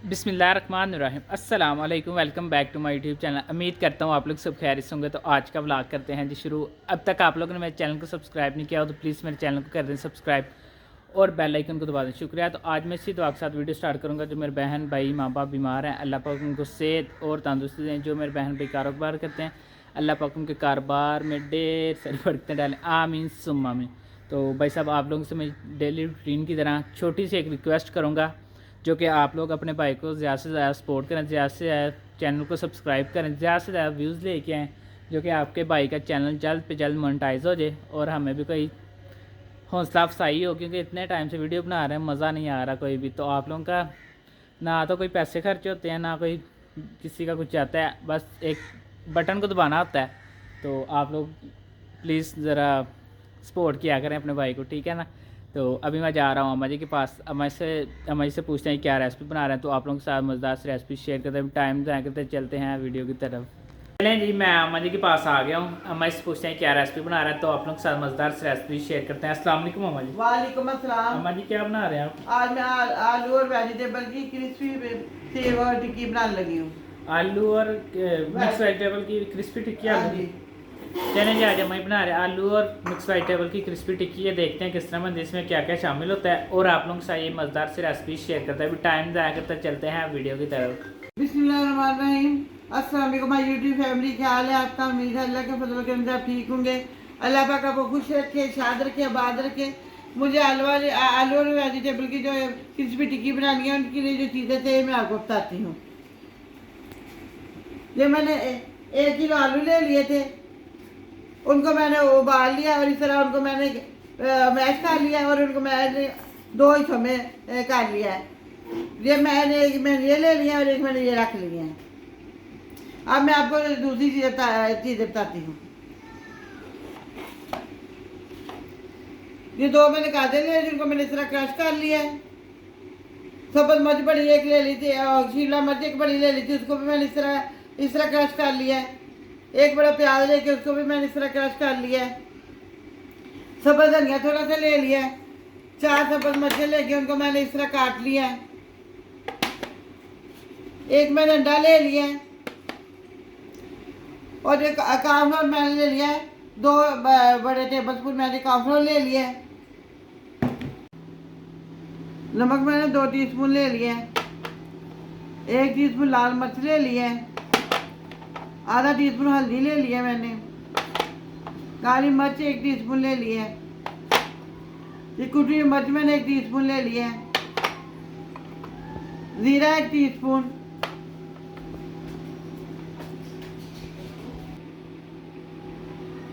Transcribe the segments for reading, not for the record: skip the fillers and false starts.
बिस्मिल्लाहिर्रहमानिर्रहीम अस्सलाम वालेकुम। Welcome back to my YouTube channel. उम्मीद करता हूँ आप लोग सब खैरियत होंगे। तो आज का व्लॉग करते हैं जी शुरू। अब तक आप लोगों ने मेरे चैनल को सब्सक्राइब नहीं किया हो तो प्लीज़ मेरे चैनल को कर दें सब्सक्राइब और बेल आइकन को दबा दें। शुक्रिया। तो आज मैं इसी दुआ के साथ वीडियो स्टार्ट करूँगा। जो मेरे बहन भाई माँ बाप बीमार हैं, अल्लाह पाक उनको सेहत और तंदुरुस्ती दें। जो मेरे बहन भाई कारोबार करते हैं, अल्लाह पाक उनके कारोबार में ढेर सारी बरकतें डालें, आमीन सुम्मा आमीन। तो भाई साहब, आप लोगों से मैं डेली रूटीन की तरह छोटी सी एक रिक्वेस्ट करूँगा, जो कि आप लोग अपने भाई को ज़्यादा से ज़्यादा सपोर्ट करें, ज़्यादा से ज़्यादा चैनल को सब्सक्राइब करें, ज़्यादा से ज़्यादा व्यूज़ लेके आएँ, जो कि आपके भाई का चैनल जल्द पे जल्द मोनेटाइज हो जाए और हमें भी कोई हौसला अफसाई हो। क्योंकि इतने टाइम से वीडियो बना रहे हैं, मज़ा नहीं आ रहा कोई भी। तो आप लोगों का ना तो कोई पैसे खर्च होते हैं, ना कोई किसी का कुछ जाता है, बस एक बटन को दबाना होता है। तो आप लोग प्लीज़ ज़रा सपोर्ट किया करें अपने भाई को, ठीक है ना। तो अभी मैं जा रहा हूँ अम्मा जी के पास। अम्मा जी से पूछते हैं क्या रेसिपी बना रहे हैं। तो आप लोगों के साथ मज़ेदार से रेसिपी शेयर करते हैं, टाइम ज़ाया करते चलते हैं वीडियो की तरफ। चलें जी, मैं अम्मा जी के पास आ गया हूँ। अम्मा जी से पूछते हैं क्या रेसिपी बना रहे हैं। तो आप लोगों के साथ मज़ेदार से रेसिपी शेयर करते हैं। अस्सलाम वालेकुम अम्मा जी। वालेकुम अस्सलाम। अम्मा जी क्या बना रहे हैं आप? आज मैं आलू और वेजिटेबल की क्रिस्पी सेव और टिक्की बनाने लगी हूँ। आलू और मिक्स वेजिटेबल की क्रिस्पी टिक्की। हाँ आलू जी। की चलें जी, आज मैं बना रहे हैं आलू और मिक्स वेजिटेबल की क्रिस्पी टिक्की। ये देखते हैं किस तरह बनती है, इसमें क्या क्या शामिल होता है, और आप लोगों के साथ ये मज़ेदार से रेसिपी शेयर करते हैं। अभी टाइम ज़ाया करते चलते हैं वीडियो की तरफ। बिस्मिल्लाहिर्रहमानिर्रहीम। अस्सलाम वालेकुम माय यूट्यूब फैमिली। क्या हाल है आपका? उम्मीद है अल्लाह के फजल करम से आप ठीक होंगे। अल्लाह पाक आपको खुश रखे, शाद रखे, आबाद रखे। मुझे आलू और वेजिटेबल की जो क्रिस्पी टिक्की बनानी है, उनके लिए जो चीज़ें चाहिए मैं आपको बताती हूँ। ये मैंने 1 किलो आलू ले लिए थे, उनको मैंने उबाल लिया और इस तरह उनको मैंने मैश कर लिया और उनको मैंने 2 हिस्सों में कर लिया है। मैंने ये ले लिया और एक मैंने ये रख लिया है। अब मैं आपको दूसरी चीज़ बताती हूँ। ये 2 मैंने काटे लिए जिनको मैंने इस तरह क्रश कर लिया है। सब्ज़ मिर्च बड़ी एक ले ली थी और शिमला मिर्च एक बड़ी ले ली थी, उसको भी मैंने इस तरह क्रश कर लिया है। एक बड़ा प्याज लेके उसको भी मैंने इस तरह क्रश कर लिया है। सब्ज़ धनिया थोड़ा सा ले लिया है। 4 सब्ज़ मिर्चें लेके उनको मैंने इस तरह काट लिया है। एक मैंने अंडा ले लिया है और एक कॉर्नफ्लोर मैंने ले लिया है। 2 बड़े टेबल स्पून मैंने कॉर्नफ्लोर ले लिया है। नमक मैंने 2 टीस्पून ले लिया है। 1 टीस्पून लाल मिर्च ले लिया है। आधा टीस्पून हल्दी ले लिया मैंने। काली मिर्च 1 टीस्पून ले लिया है। ये कुटी हुई मिर्च मैंने 1 टीस्पून ले लिया है। ज़ीरा 1 टीस्पून।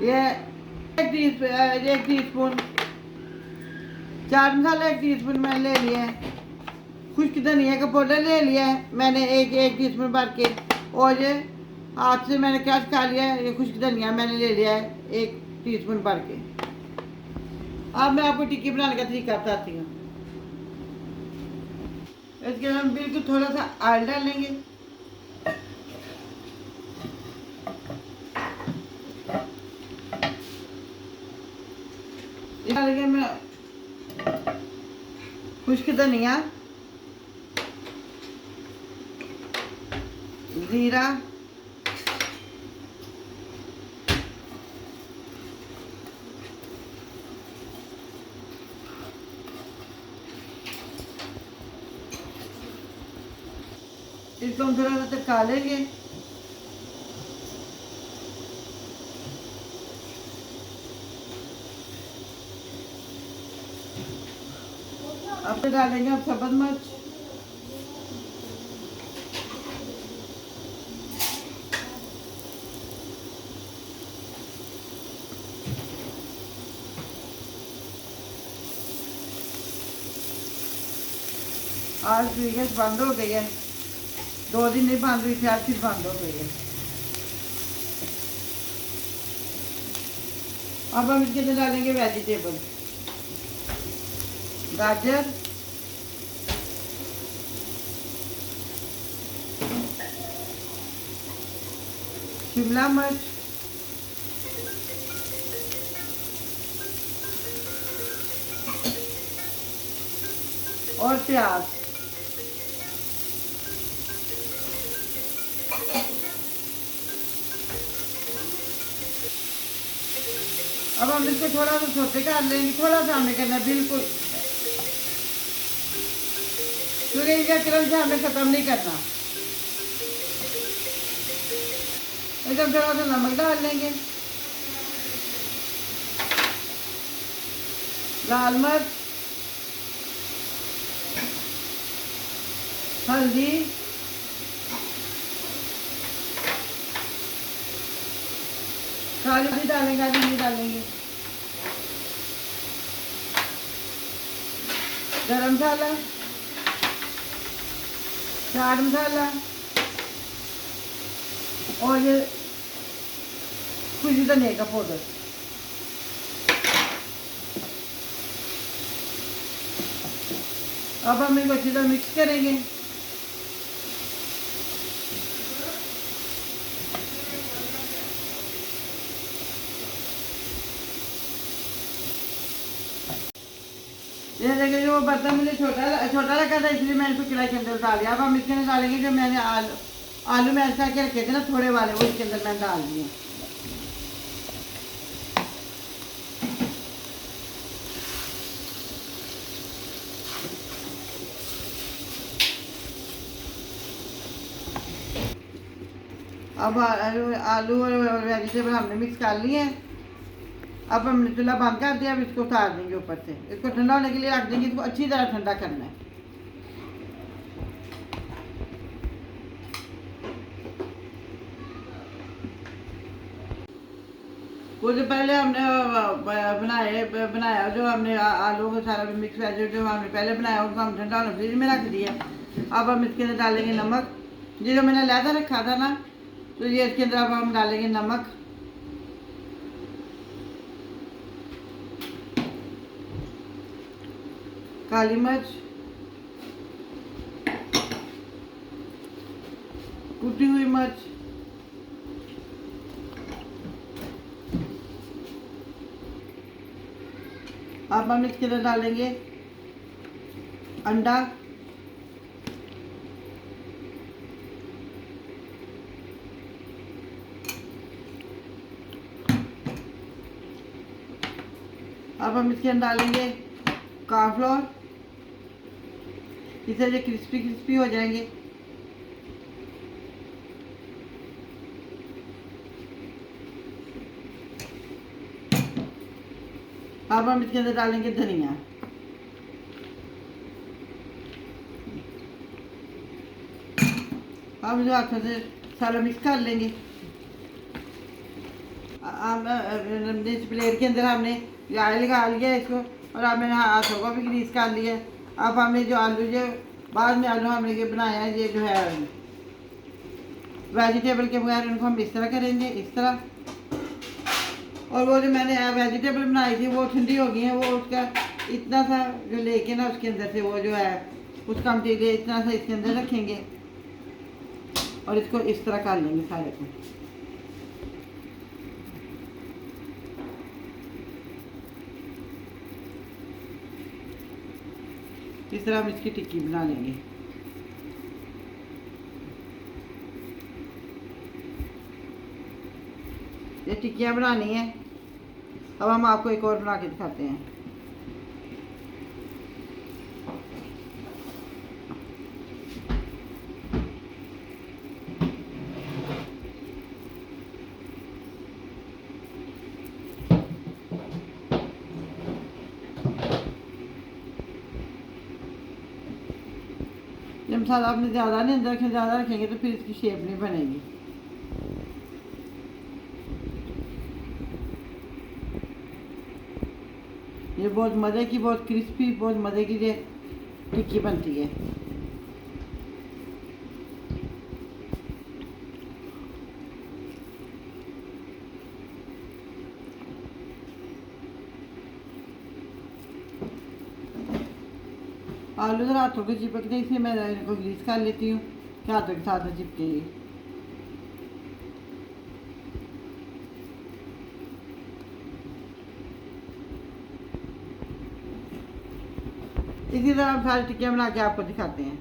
ये 1 टीस्पून। चाट मसाला 1 टीस्पून मैंने ले लिया है। खुश्क धनिया का पाउडर ले लिया है मैंने एक टीस्पून भर के, और ये हाथ से मैंने क्रश कर लिया है। ये खुश्क धनिया मैंने ले लिया है 1 टीस्पून भर के। अब मैं आपको टिक्की बनाने का तरीका बताती हूँ। इसके लिए हम बिल्कुल थोड़ा सा ऑयल डालेंगे। डालेंगे मैं खुश्क धनिया, जीरा, इसको हम थोड़ा सा चखा लेंगे। अब डालेंगे हम सब्ज़ मिर्च, आज गैस बंद हो गई है। 2 दिन नहीं बंद हुई थी, आज फिर बंद हो गई है। अब हम इसके अंदर डालेंगे वेजिटेबल। गाजर, शिमला मिर्च, और प्याज। अब हम इसको थोड़ा सा छोटे कर लेंगे, थोड़ा सा हमें करना है बिल्कुल, क्योंकि इनका क्रंच हमें ख़त्म नहीं करना। एकदम थोड़ा सा नमक डाल लेंगे, लाल मिर्च, हल्दी, काली मिर्च डालेंगे, काली मिर्च डालेंगे, गरम मसाला, चाट मसाला और ये कुछ धनिया का पाउडर। अब हम इनको अच्छी तरह मिक्स करेंगे। ये देखिए जो बर्तन मुझे छोटा छोटा लगा था, इसलिए मैंने इसको कढ़ाई के अंदर डाल दिया। अब हम इसके अंदर डालेंगे जो मैंने आलू मैश करके रखे थे ना थोड़े वाले, वो इसके अंदर मैंने डाल दिए। अब आलू और वेजिटेबल हमने मिक्स कर लिए हैं। अब हमने चूल्हा बंद कर दिया। अब इसको उतार देंगे ऊपर से, इसको ठंडा होने के लिए रख देंगे। इसको अच्छी तरह ठंडा करना है। कुछ पहले हमने बनाया जो हमने आलू का सारा मिक्स वेज जो हमने पहले बनाया उसको हम ठंडा होने फ्रिज में रख दिया। अब हम इसके अंदर डालेंगे नमक, ये जो मैंने लहदा रखा था ना, तो ये इसके अंदर अब हम डालेंगे नमक, काली मिर्च, कुटी हुई मिर्च, अब हम इसके अंदर डालेंगे अंडा, अब हम इसके अंदर डालेंगे कॉर्नफ्लोर, इससे ये क्रिस्पी क्रिस्पी हो जाएंगे। अब हम इसके अंदर डालेंगे धनिया, अब जो हाथों से सारा मिक्स कर लेंगे। इस प्लेट के अंदर हमने ऑयल लगा लिया इसको, और हमने हाथों को भी ग्रीस कर लिया। अब हमने जो आलू जो बाद में आलू हमने ये बनाया है, ये जो है वेजिटेबल के बगैर, उनको हम इस तरह करेंगे, इस तरह। और वो जो मैंने वेजिटेबल बनाई थी वो ठंडी हो गई है, वो उसका इतना सा जो लेके ना उसके अंदर से वो जो है उसका हम टीले इतना सा इसके अंदर रखेंगे और इसको इस तरह कर लेंगे सारे को। इस तरह हम इसकी टिक्की बना लेंगे। ये टिक्कियाँ बनानी है। अब हम आपको एक और बना के दिखाते हैं। जब मसाला आपने ज़्यादा नहीं अंदर रखें, ज़्यादा रखेंगे तो फिर इसकी शेप नहीं बनेगी। ये बहुत मज़े की, बहुत क्रिस्पी, बहुत मज़े की ये टिक्की बनती है। आलू जरा हाथों के चिपकते हैं, इसलिए मैं इनको ग्रीस कर लेती हूँ कि हाथों के साथ चिपकेगी। इसी तरह हम सारी टिक्कियाँ बना के आपको दिखाते हैं।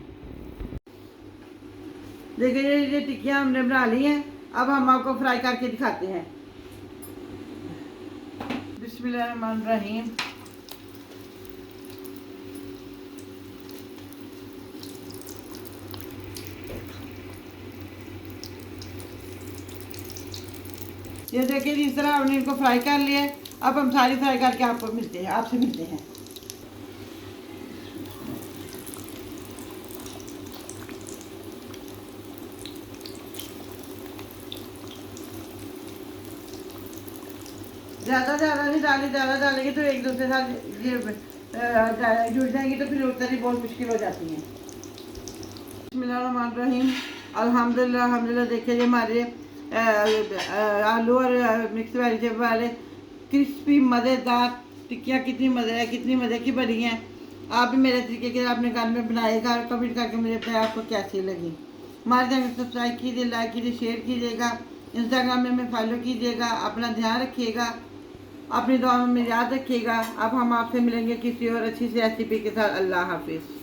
देखिए ये टिक्कियाँ हमने बना ली हैं। अब हम आपको फ्राई करके दिखाते हैं। बिस्मिल्लाहिर्रहमानिर्रहीम। ये देखिए जिस तरह हमने इनको फ्राई कर लिया है। अब हम सारी फ्राई करके आपको मिलते हैं, आपसे मिलते हैं। ज़्यादा नहीं डाली, ज़्यादा डालेंगे तो एक दूसरे साथ ये जुड़ जाएंगी तो फिर उतनी बहुत मुश्किल हो जाती है। बिस्मिल्लाहिर्रहमानिर्रहीम। अल्हम्दुलिल्लाह देखिए ये हमारे आलू और मिक्स वेजिटेबल वाले क्रिस्पी मज़ेदार टिक्कियाँ कितनी मज़े की बनी हैं। आप भी मेरे तरीके के अपने घर में बनाएगा और कमेंट करके मुझे बताएं आपको कैसी लगी। हमारे चैनल को सब्सक्राइब कीजिए, लाइक कीजिए, शेयर कीजिएगा, इंस्टाग्राम में हमें फॉलो कीजिएगा। अपना ध्यान रखिएगा, अपनी दुआ में याद रखिएगा। अब हम आपसे मिलेंगे किसी और अच्छी सी रेसिपी के साथ। अल्लाह हाफिज़।